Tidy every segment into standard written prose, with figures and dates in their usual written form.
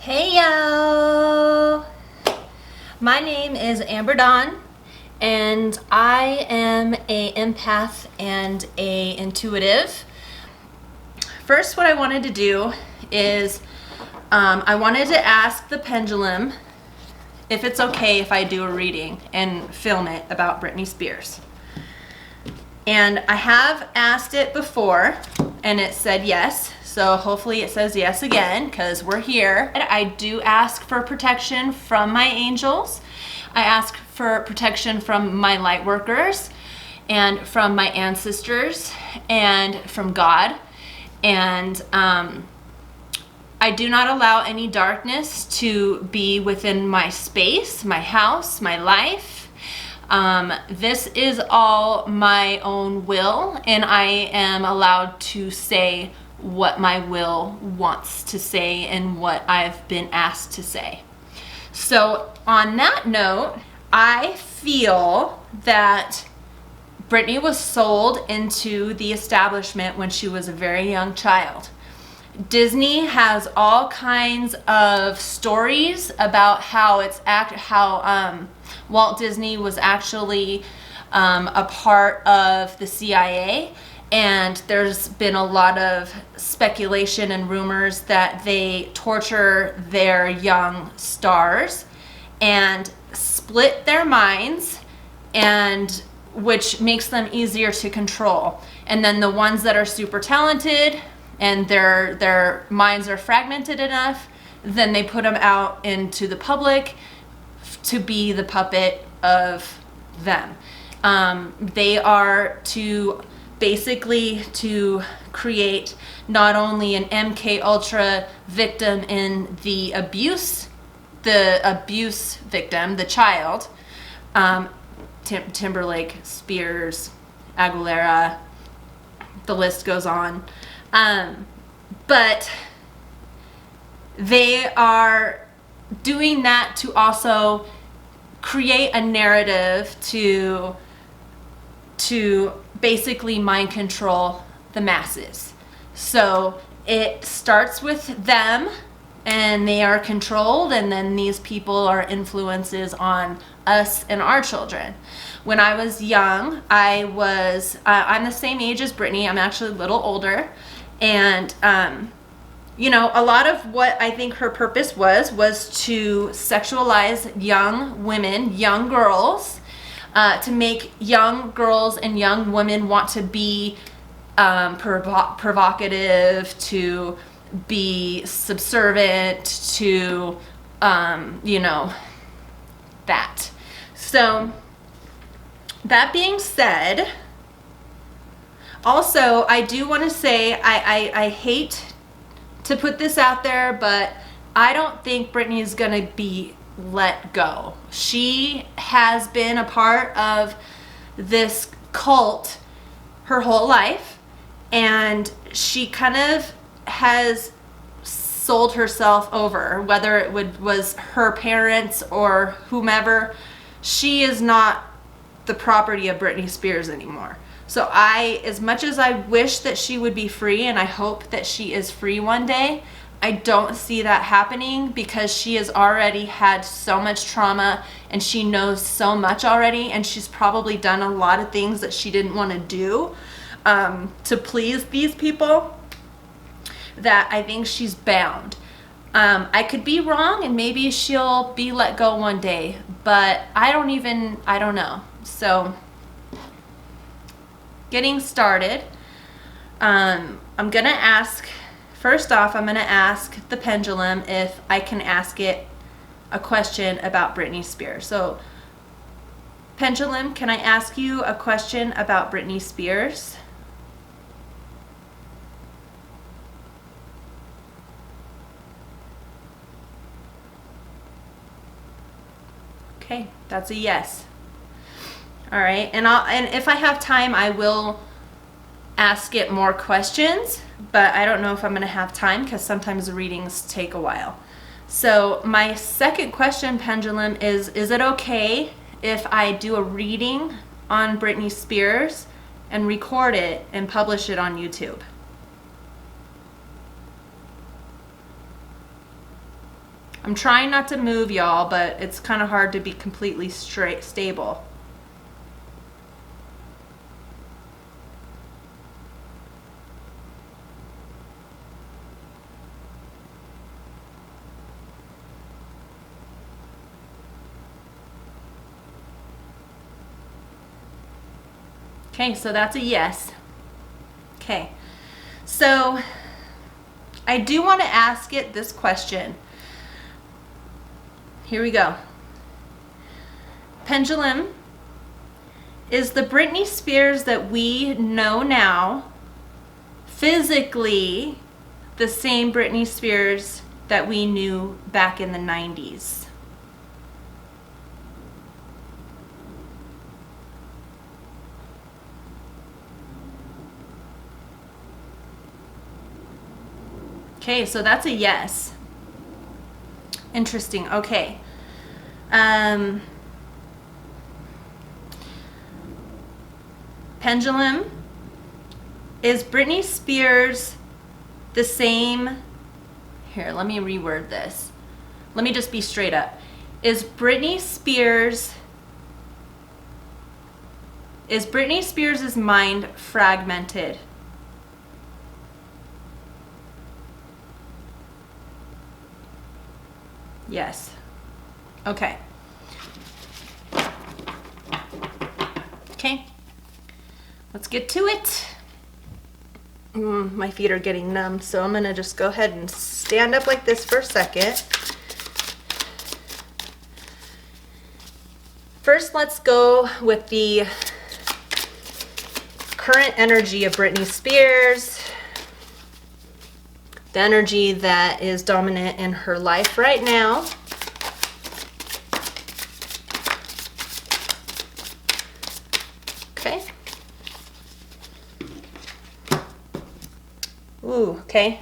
Hey y'all! My name is Amber Dawn, and I am a empath and a intuitive. First, what I wanted to do is I wanted to ask the pendulum if it's okay if I do a reading and film it about Britney Spears. And I have asked it before, and it said yes. So hopefully it says yes again, because we're here. I do ask for protection from my angels. I ask for protection from my light workers and from my ancestors and from God. And I do not allow any darkness to be within my space, my house, my life. This is all my own will, and I am allowed to say what my will wants to say and what I've been asked to say. So on that note, I feel that Britney was sold into the establishment when she was a very young child. Disney has all kinds of stories about how Walt Disney was actually a part of the CIA, and there's been a lot of speculation and rumors that they torture their young stars and split their minds, and which makes them easier to control. And then the ones that are super talented and their minds are fragmented enough, then they put them out into the public to be the puppet of them. They are to create not only an MK Ultra victim in the abuse victim, the child, Timberlake, Spears, Aguilera, the list goes on. But they are doing that to also create a narrative to basically mind control the masses. So it starts with them, and they are controlled, and then these people are influences on us and our children. When I was young, I'm the same age as Britney. I'm actually a little older. And, a lot of what I think her purpose was to sexualize young women, young girls, to make young girls and young women want to be provocative, to be subservient, to, that. So, that being said, also, I do want to say, I hate to put this out there, but I don't think Britney is going to be let go. She has been a part of this cult her whole life, and she kind of has sold herself over, whether it was her parents or whomever. She is not the property of Britney Spears anymore. So as much as I wish that she would be free, and I hope that she is free one day, I don't see that happening, because she has already had so much trauma and she knows so much already, and she's probably done a lot of things that she didn't want to do to please these people, that I think she's bound. I could be wrong, and maybe she'll be let go one day, but I don't know. So, getting started, I'm going to ask the pendulum if I can ask it a question about Britney Spears. So, pendulum, can I ask you a question about Britney Spears? Okay, that's a yes. All right, and if I have time, I will ask it more questions, but I don't know if I'm going to have time, because sometimes the readings take a while. So my second question, pendulum, is it okay if I do a reading on Britney Spears and record it and publish it on YouTube? I'm trying not to move, y'all, but it's kind of hard to be completely stable. Okay, so that's a yes. Okay, so I do want to ask it this question. Here we go. Pendulum, is the Britney Spears that we know now physically the same Britney Spears that we knew back in the 90s? Okay, so that's a yes. Interesting. Okay. Pendulum, is Britney Spears the same? Here, let me reword this. Let me just be straight up. Is Britney Spears' mind fragmented? Yes. Okay. Okay. Let's get to it. My feet are getting numb, so I'm gonna just go ahead and stand up like this for a second. First, let's go with the current energy of Britney Spears. The energy that is dominant in her life right now. Okay. Ooh, okay.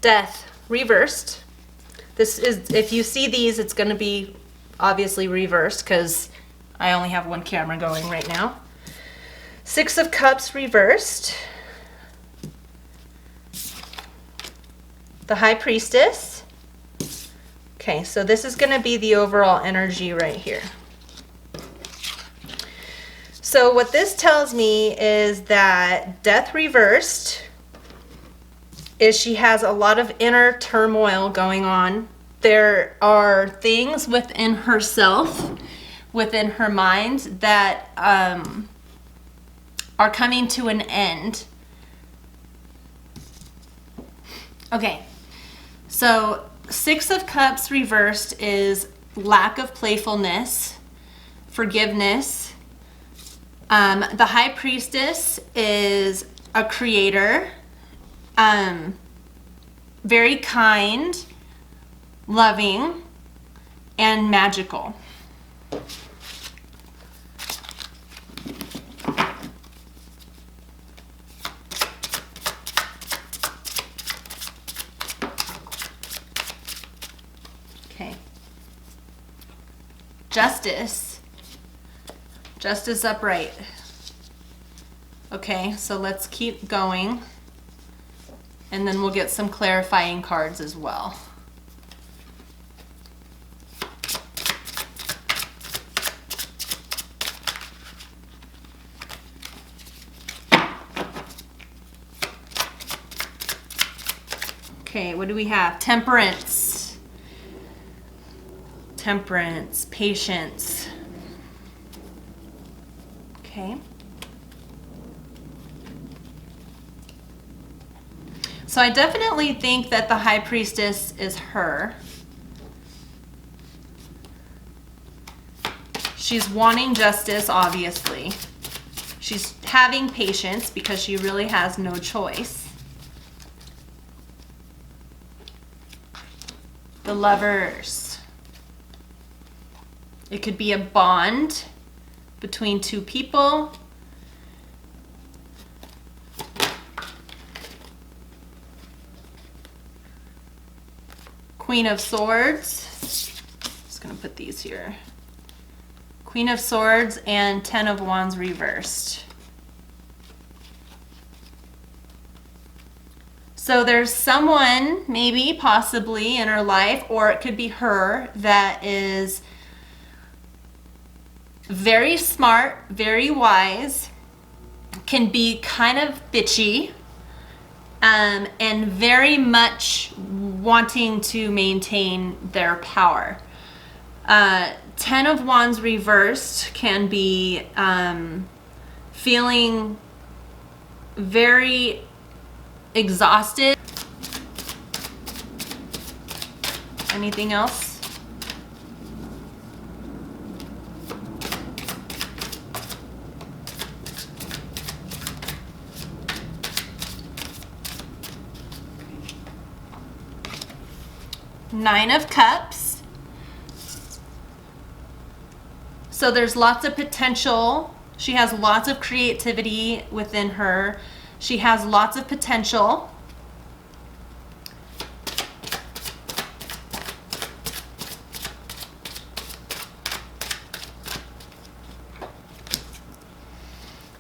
Death, reversed. This is, if you see these, it's going to be obviously reversed because I only have one camera going right now. Six of Cups, reversed. The High Priestess. Okay, so this is going to be the overall energy right here. So what this tells me is that Death reversed is she has a lot of inner turmoil going on. There are things within herself, within her mind, that are coming to an end. Okay. So, Six of Cups reversed is lack of playfulness, forgiveness. The High Priestess is a creator, very kind, loving, and magical. Okay. Justice upright. Okay, so let's keep going. And then we'll get some clarifying cards as well. Okay, what do we have? Temperance. Temperance, patience. Okay. So I definitely think that the High Priestess is her. She's wanting justice, obviously. She's having patience because she really has no choice. The Lovers. It could be a bond between two people. Queen of Swords. Just gonna put these here. Queen of Swords and Ten of Wands reversed. So there's someone, maybe, possibly in her life, or it could be her, that is very smart, very wise, can be kind of bitchy, and very much wanting to maintain their power. 10 of Wands reversed can be feeling very exhausted. Anything else? Nine of Cups. So there's lots of potential. She has lots of creativity within her. She has lots of potential.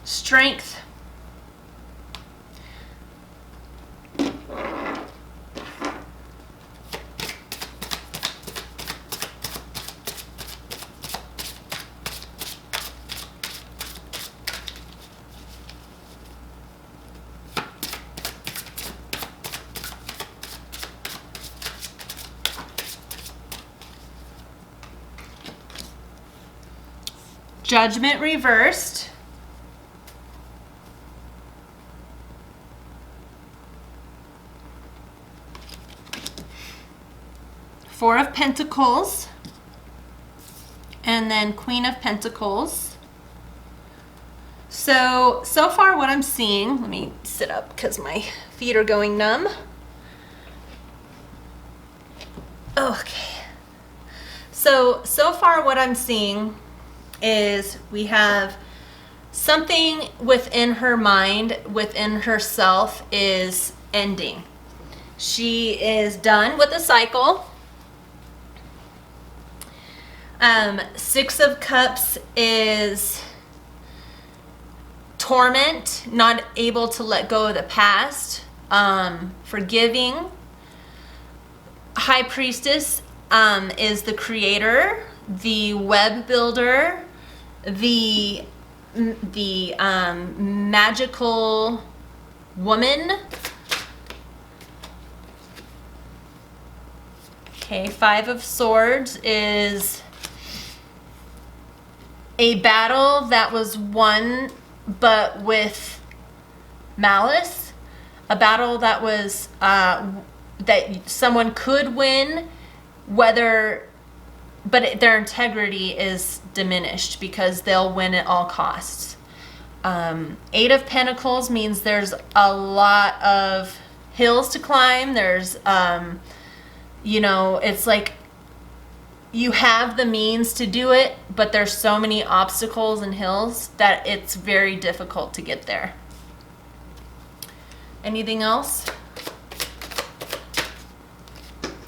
Strength. Judgment reversed. Four of Pentacles. And then Queen of Pentacles. So far what I'm seeing, let me sit up because my feet are going numb. Okay. So far what I'm seeing is we have something within her mind, within herself, is ending. She is done with the cycle. Six of Cups is torment, not able to let go of the past, forgiving. High Priestess is the creator, the web builder, the magical woman. Okay, Five of Swords is a battle that was won but with malice, a battle that was that someone could win, but their integrity is diminished because they'll win at all costs. Eight of Pentacles means there's a lot of hills to climb. There's, it's like you have the means to do it, but there's so many obstacles and hills that it's very difficult to get there. Anything else?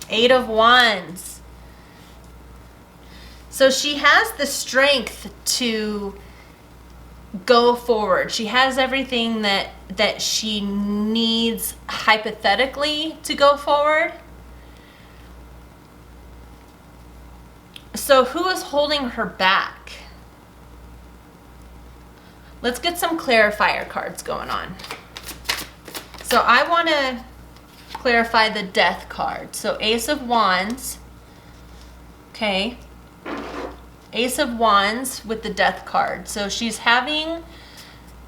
Eight of Wands. So she has the strength to go forward. She has everything that she needs hypothetically to go forward. So who is holding her back? Let's get some clarifier cards going on. So I want to clarify the Death card. So Ace of Wands. Okay. Ace of Wands with the Death card. So she's having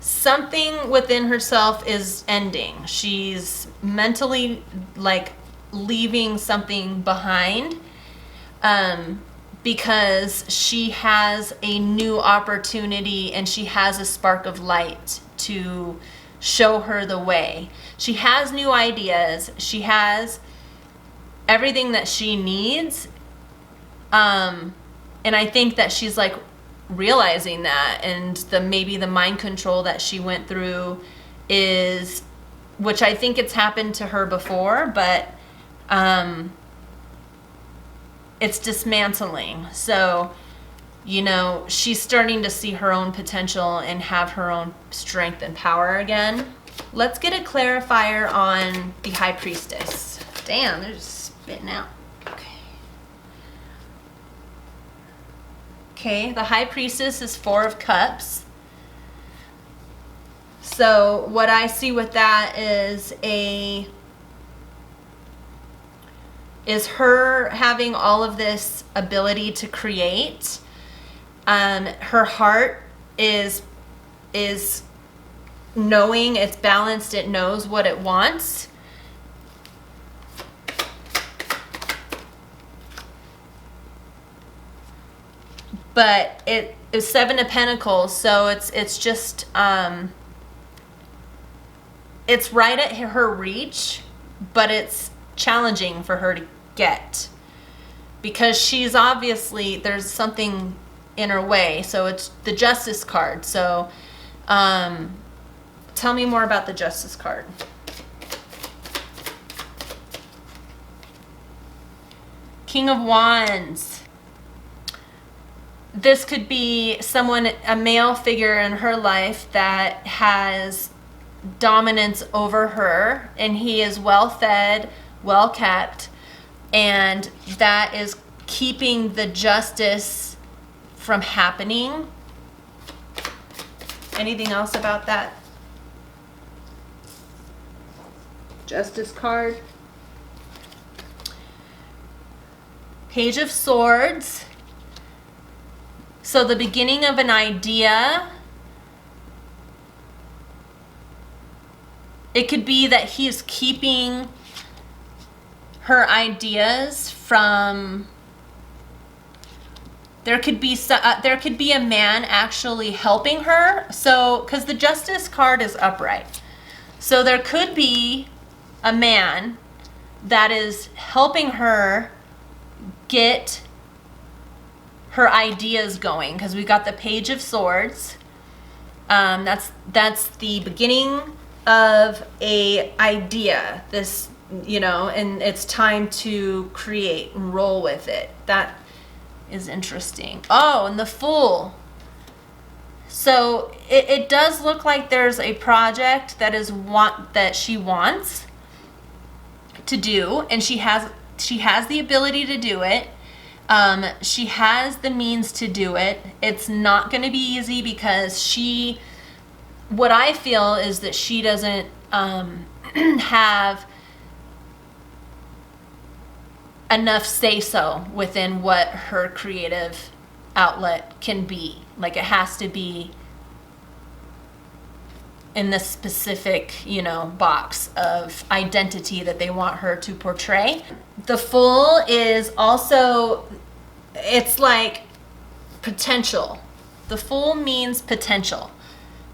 something within herself is ending. She's mentally like leaving something behind, because she has a new opportunity and she has a spark of light to show her the way. She has new ideas. She has everything that she needs. And I think that she's like realizing that, and maybe the mind control that she went through is, which I think it's happened to her before, but it's dismantling. So, she's starting to see her own potential and have her own strength and power again. Let's get a clarifier on the High Priestess. Damn, they're just spitting out. Okay, the High Priestess is 4 of Cups. So what I see with that is her having all of this ability to create. Her heart is knowing, it's balanced, it knows what it wants. But it is 7 of Pentacles, so it's just it's right at her reach, but it's challenging for her to get because she's obviously, there's something in her way. So it's the Justice card. So tell me more about the Justice card. King of Wands. This could be someone, a male figure in her life that has dominance over her, and he is well fed, well kept, and that is keeping the justice from happening. Anything else about that Justice card? Page of Swords. So the beginning of an idea. It could be that he's keeping her ideas from. There could be a man actually helping her. So, because the Justice card is upright, so there could be a man that is helping her get her ideas going, because we got the Page of Swords. That's the beginning of a idea, this, you know, and it's time to create and roll with it. That is interesting. Oh, and the Fool. So it does look like there's a project that she wants to do, and she has the ability to do it. She has the means to do it. It's not going to be easy because what I feel is that she doesn't have enough say-so within what her creative outlet can be. Like, it has to be in this specific, you know, box of identity that they want her to portray. The Fool is also, it's like potential. The Fool means potential.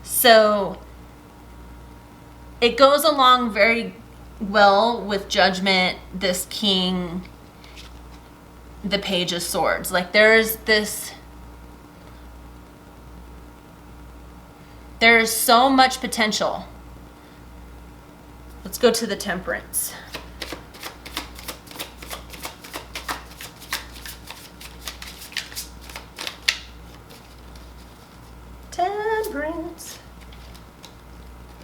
So it goes along very well with Judgment, this King, the Page of Swords. Like, there's so much potential. Let's go to the Temperance. Temperance.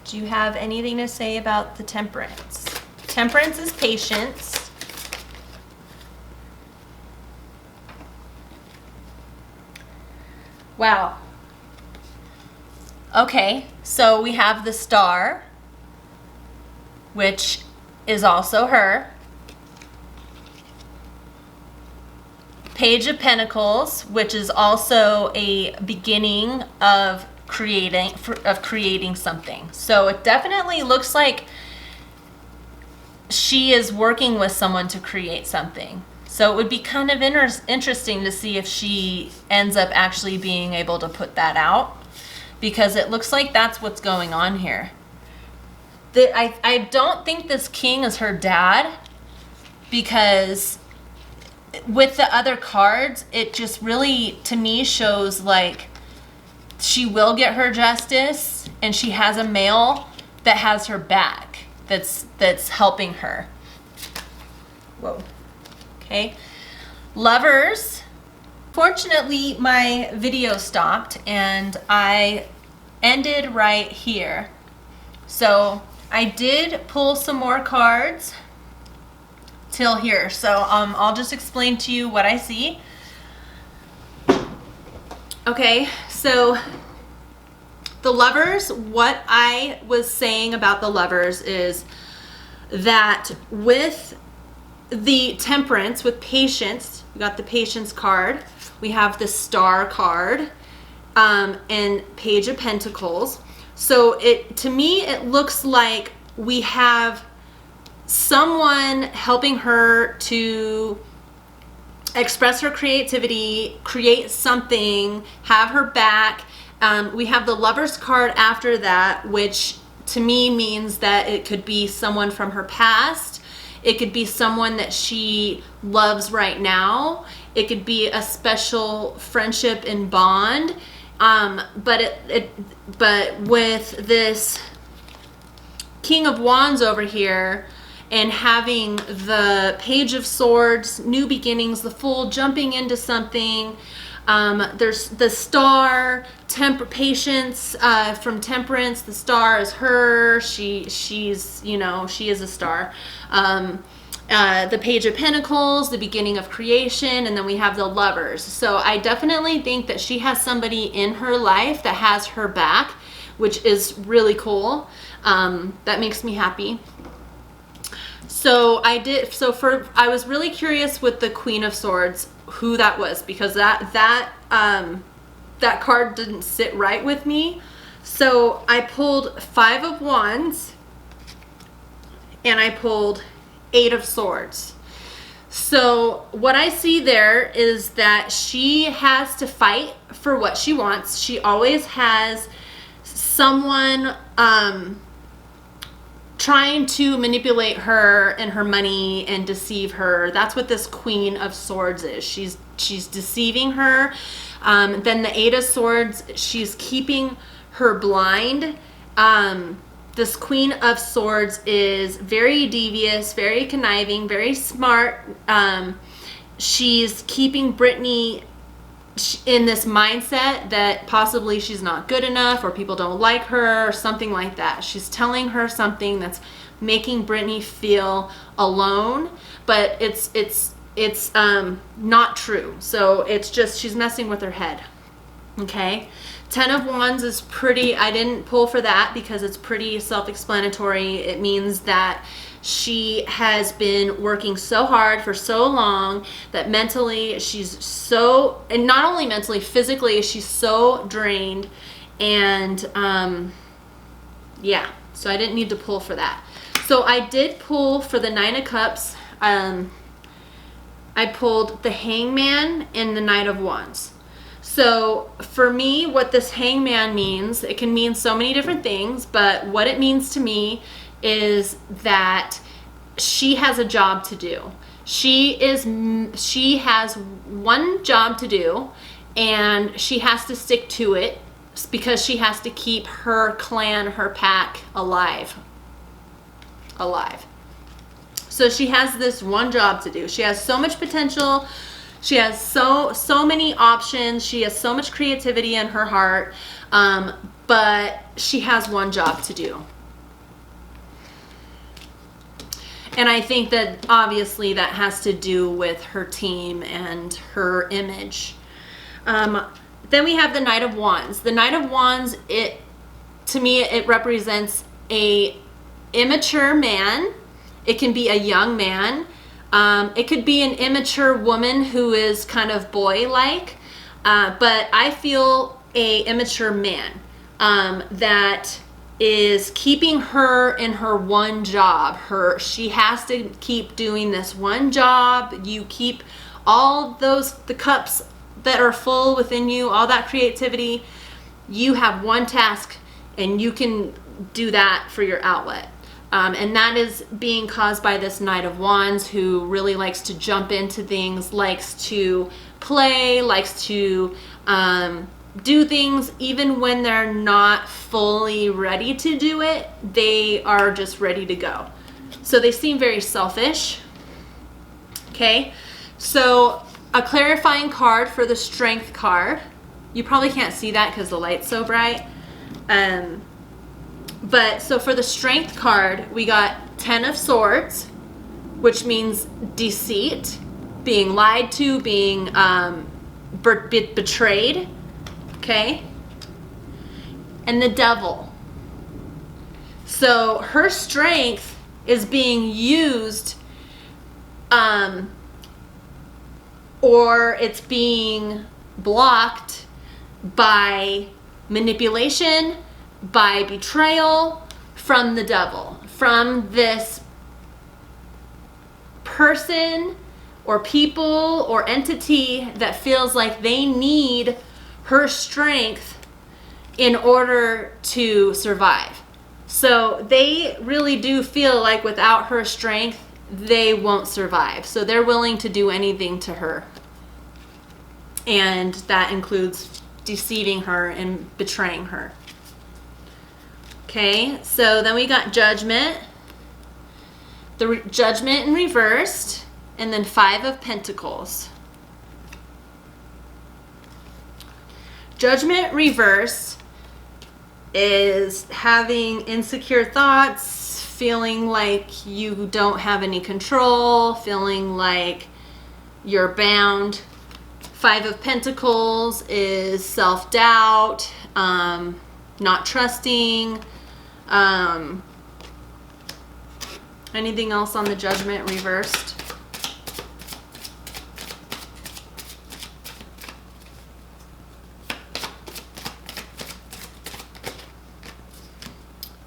Do you have anything to say about the Temperance? Temperance is patience. Wow. Okay, so we have the Star, which is also her. Page of Pentacles, which is also a beginning of creating something. So it definitely looks like she is working with someone to create something. So it would be kind of interesting to see if she ends up actually being able to put that out, because it looks like that's what's going on here. I don't think this King is her dad, because with the other cards, it just really, to me, shows like she will get her justice, and she has a male that has her back, that's helping her. Whoa. Okay. Lovers. Fortunately, my video stopped and I ended right here. So I did pull some more cards till here. So I'll just explain to you what I see. Okay, so the Lovers, what I was saying about the Lovers is that with the Temperance, with Patience, we got the Patience card, we have the Star card, and Page of Pentacles. So to me, it looks like we have someone helping her to express her creativity, create something, have her back. We have the Lovers card after that, which to me means that it could be someone from her past. It could be someone that she loves right now. It could be a special friendship and bond. But with this King of Wands over here, and having the Page of Swords, new beginnings, the Fool, jumping into something. There's the Star, Patience from Temperance. The Star is her. She's you know, she is a star. The Page of Pentacles, the beginning of creation, and then we have the Lovers. So I definitely think that she has somebody in her life that has her back, which is really cool. That makes me happy. So I was really curious with the Queen of Swords who that was, because that card didn't sit right with me. So I pulled 5 of Wands and I pulled 8 of Swords. So what I see there is that she has to fight for what she wants. She always has someone trying to manipulate her and her money and deceive her. That's what this Queen of Swords is. She's deceiving her. Then the 8 of Swords, she's keeping her blind. This Queen of Swords is very devious, very conniving, very smart. She's keeping Britney in this mindset that possibly she's not good enough, or people don't like her, or something like that. She's telling her something that's making Britney feel alone, but it's not true. So it's just, she's messing with her head. Okay, 10 of Wands is pretty, I didn't pull for that because it's pretty self-explanatory. It means that she has been working so hard for so long that mentally she's so, and not only mentally, physically, she's so drained. And yeah, so I didn't need to pull for that. So I did pull for the 9 of Cups. I pulled the Hangman and the Knight of Wands. So for me, what this Hangman means, it can mean so many different things, but what it means to me is that she has a job to do. She has one job to do, and she has to stick to it because she has to keep her clan, her pack alive. So she has this one job to do. She has so much potential. She has so many options. She has so much creativity in her heart, but she has one job to do. And I think that obviously that has to do with her team and her image. Then we have the Knight of Wands. The Knight of Wands, to me, it represents a immature man. It can be a young man. It could be an immature woman who is kind of boy-like. But I feel a immature man that is keeping her in her one job. She has to keep doing this one job. You keep all the cups that are full within you, all that creativity. You have one task and you can do that for your outlet. And that is being caused by this Knight of Wands, who really likes to jump into things, likes to play, likes to do things even when they're not fully ready to do it. They are just ready to go. So they seem very selfish. Okay, so a clarifying card for the Strength card. You probably can't see that because the light's so bright. But so for the strength card, we got 10 of Swords, which means deceit, being lied to, being betrayed, okay? And the Devil. So her strength is being used, or it's being blocked by manipulation, by betrayal from the devil, from this person or people or entity that feels like they need her strength in order to survive. So they really do feel like without her strength, they won't survive. So they're willing to do anything to her. And that includes deceiving her and betraying her. Okay, so then we got Judgment, the Judgment in reversed, and then 5 of Pentacles. Judgment reversed is having insecure thoughts, feeling like you don't have any control, feeling like you're bound. 5 of Pentacles is self-doubt, not trusting. Anything else on the Judgment reversed?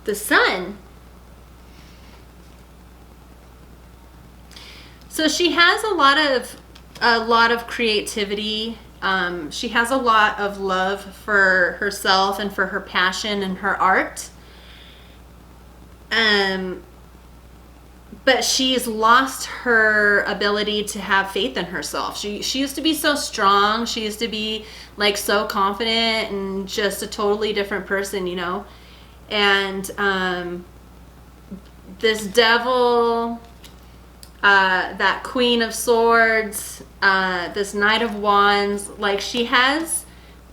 The Sun. So she has a lot of creativity. She has a lot of love for herself and for her passion and her art. But she's lost her ability to have faith in herself. She used to be so strong. She used to be like so confident and just a totally different person, you know. And this Devil, that Queen of Swords, this Knight of Wands, like she has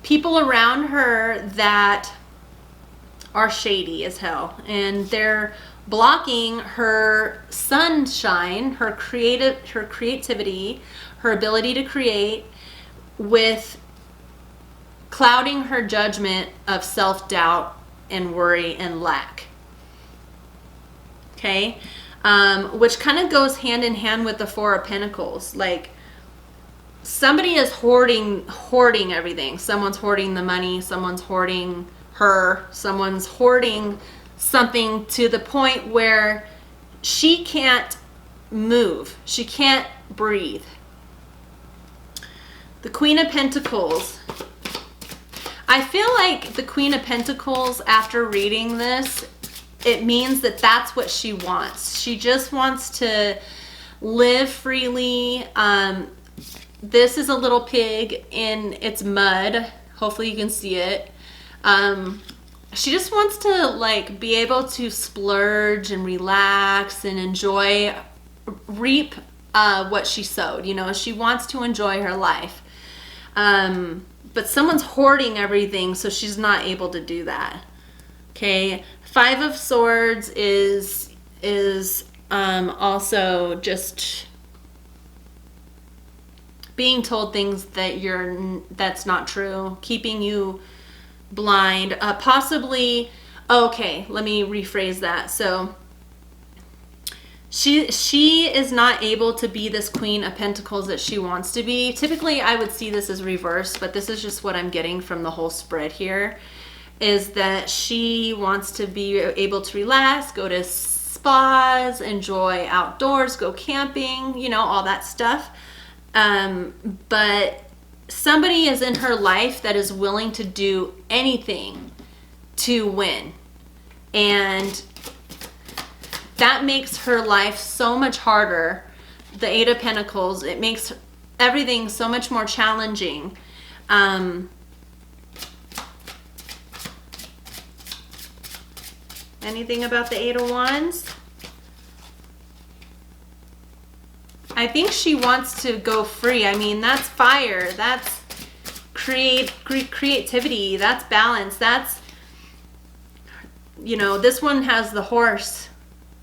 people around her that are shady as hell, and they're blocking her sunshine, her creativity, her ability to create, with clouding her judgment of self-doubt and worry and lack. Okay, which kind of goes hand in hand with the 4 of Pentacles. Like somebody is hoarding everything. Someone's hoarding the money, someone's hoarding her, someone's hoarding something to the point where she can't move, she can't breathe. The Queen of Pentacles. I feel like the Queen of Pentacles, after reading this, it means that that's what she wants. She just wants to live freely. This is a little pig in its mud. Hopefully you can see it. She just wants to like be able to splurge and relax and enjoy, reap what she sowed. You know, she wants to enjoy her life. But someone's hoarding everything, so she's not able to do that. Okay, 5 of Swords is also just being told things that that's not true, keeping you blind, possibly. Okay, let me rephrase that. So she is not able to be this Queen of Pentacles that she wants to be. Typically I would see this as reverse, but this is just what I'm getting from the whole spread here, is that she wants to be able to relax, go to spas, enjoy outdoors, go camping, you know, all that stuff. But somebody is in her life that is willing to do anything to win. And that makes her life so much harder. The 8 of Pentacles, it makes everything so much more challenging. Anything about the 8 of Wands? I think she wants to go free. I mean, that's fire. That's creativity. That's balance. That's you know, this one has the horse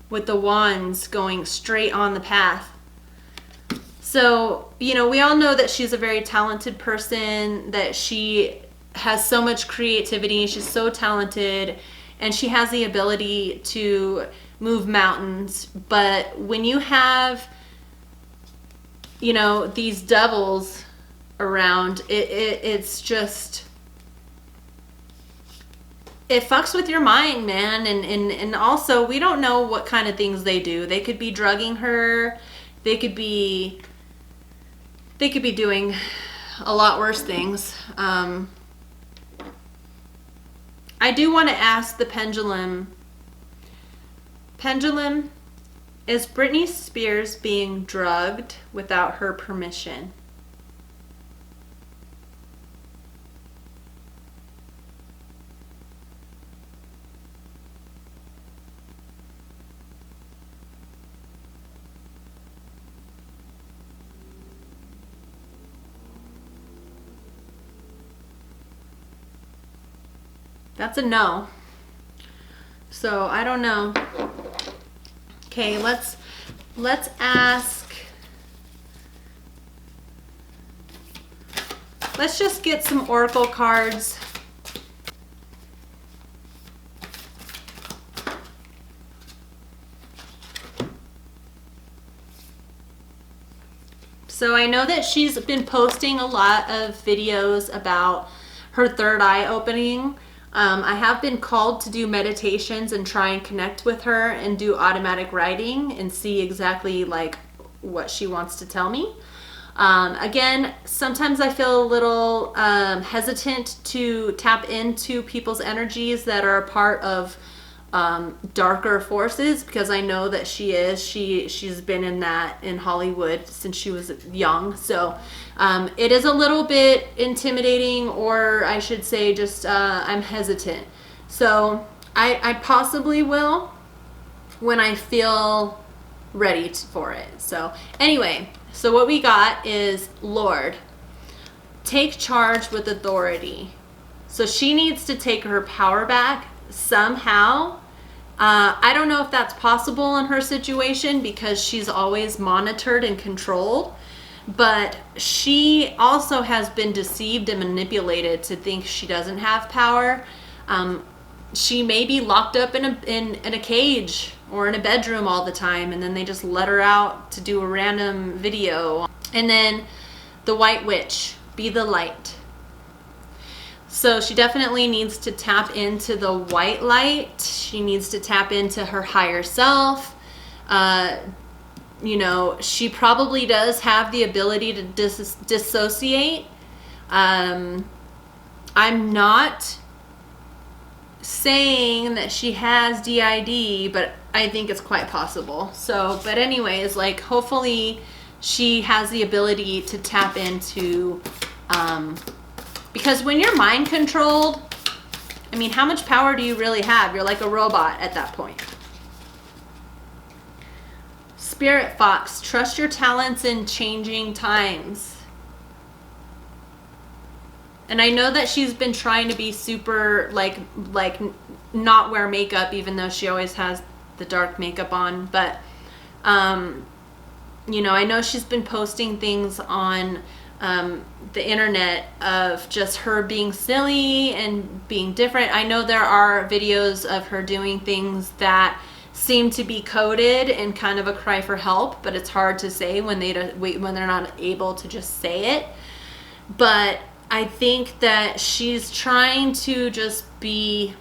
with the wands going straight on the path. So, you know, we all know that she's a very talented person, that she has so much creativity, she's so talented, and she has the ability to move mountains. But when you have, you know, these devils around, it's just, it fucks with your mind, man. And also, we don't know what kind of things they do. They could be drugging her. They could be doing a lot worse things. I do want to ask the pendulum, is Britney Spears being drugged without her permission? That's a no. So I don't know. Okay, let's ask. Let's just get some oracle cards. So I know that she's been posting a lot of videos about her third eye opening. I have been called to do meditations and try and connect with her and do automatic writing and see exactly like what she wants to tell me. Again, sometimes I feel a little hesitant to tap into people's energies that are a part of darker forces, because I know that she's been in Hollywood since she was young. So it is a little bit intimidating, or I should say just I'm hesitant. So I possibly will when I feel ready for it. So anyway, so what we got is, Lord, take charge with authority. So she needs to take her power back somehow. I don't know if that's possible in her situation because she's always monitored and controlled, but she also has been deceived and manipulated to think she doesn't have power. She may be locked up in a cage or in a bedroom all the time, and then they just let her out to do a random video. And then the White Witch, be the light. So she definitely needs to tap into the white light. She needs to tap into her higher self. You know, she probably does have the ability to dissociate. I'm not saying that she has DID, but I think it's quite possible. So, but anyways, like, hopefully she has the ability to tap into, because when you're mind controlled, I mean, how much power do you really have? You're like a robot at that point. Spirit Fox, trust your talents in changing times. And I know that she's been trying to be super, like not wear makeup, even though she always has the dark makeup on. But, you know, I know she's been posting things on the internet of just her being silly and being different. I know there are videos of her doing things that seem to be coded and kind of a cry for help, but it's hard to say when they're not able to just say it. But I think that she's trying to just be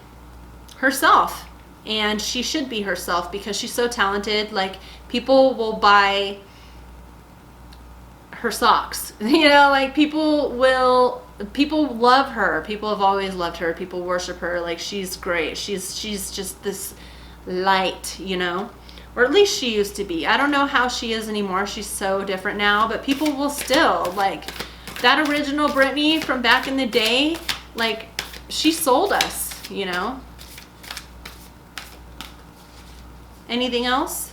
herself, and she should be herself because she's so talented. Like, people will buy her socks, you know, like people love her. People have always loved her. People worship her. Like, she's great. She's just this light, you know, or at least she used to be. I don't know how she is anymore. She's so different now, but people will still, like, that original Britney from back in the day, like, she sold us, you know. Anything else?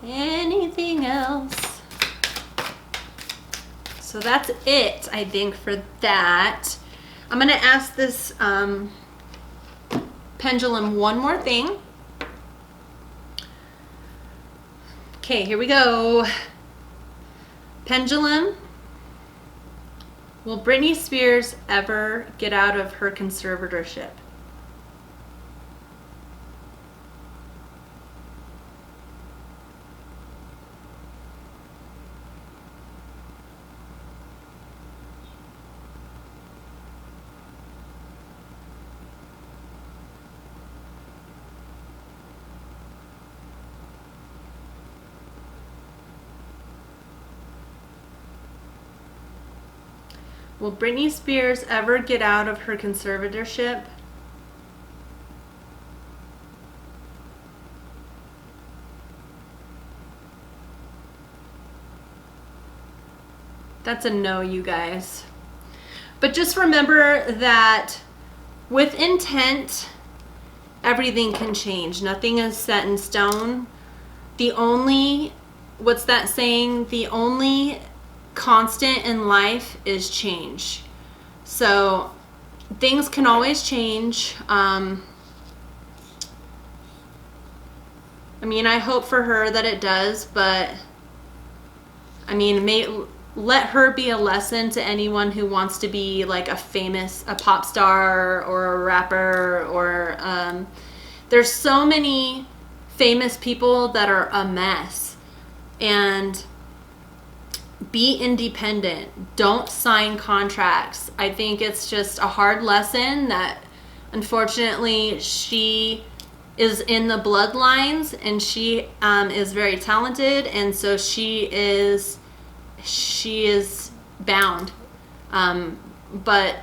Anything else? So that's it, I think, for that. I'm gonna ask this pendulum one more thing. Okay, here we go. Pendulum, will Britney Spears ever get out of her conservatorship? Will Britney Spears ever get out of her conservatorship? That's a no, you guys. But just remember that with intent, everything can change. Nothing is set in stone. What's that saying? The only constant in life is change. So things can always change. I mean, I hope for her that it does, but I mean, let her be a lesson to anyone who wants to be like a pop star or a rapper, or there's so many famous people that are a mess. And be independent. Don't sign contracts. I think it's just a hard lesson that unfortunately she is in the bloodlines, and she is very talented, and so she is bound. But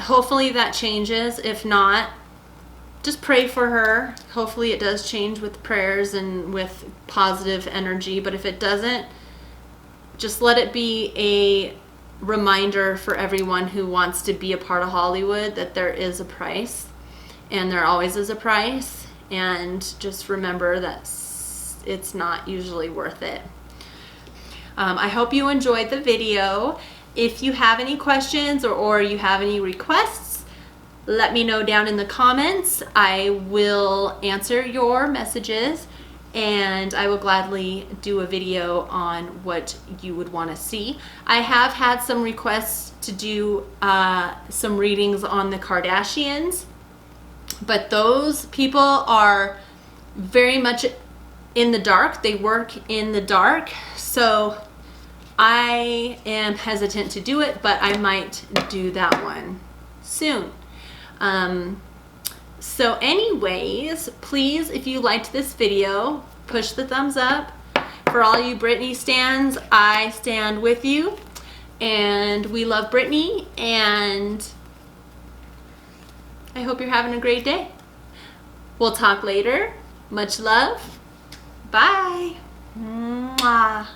hopefully that changes. If not, just pray for her. Hopefully it does change with prayers and with positive energy. But if it doesn't, just let it be a reminder for everyone who wants to be a part of Hollywood that there is a price, and there always is a price, and just remember that it's not usually worth it. I hope you enjoyed the video. If you have any questions or you have any requests, let me know down in the comments. I will answer your messages, and I will gladly do a video on what you would want to see. I have had some requests to do some readings on the Kardashians, but those people are very much in the dark. They work in the dark, so I am hesitant to do it, but I might do that one soon. So anyways, please, if you liked this video, push the thumbs up. For all you Britney stans, I stand with you, and we love Britney, and I hope you're having a great day. We'll talk later. Much love. Bye. Mwah.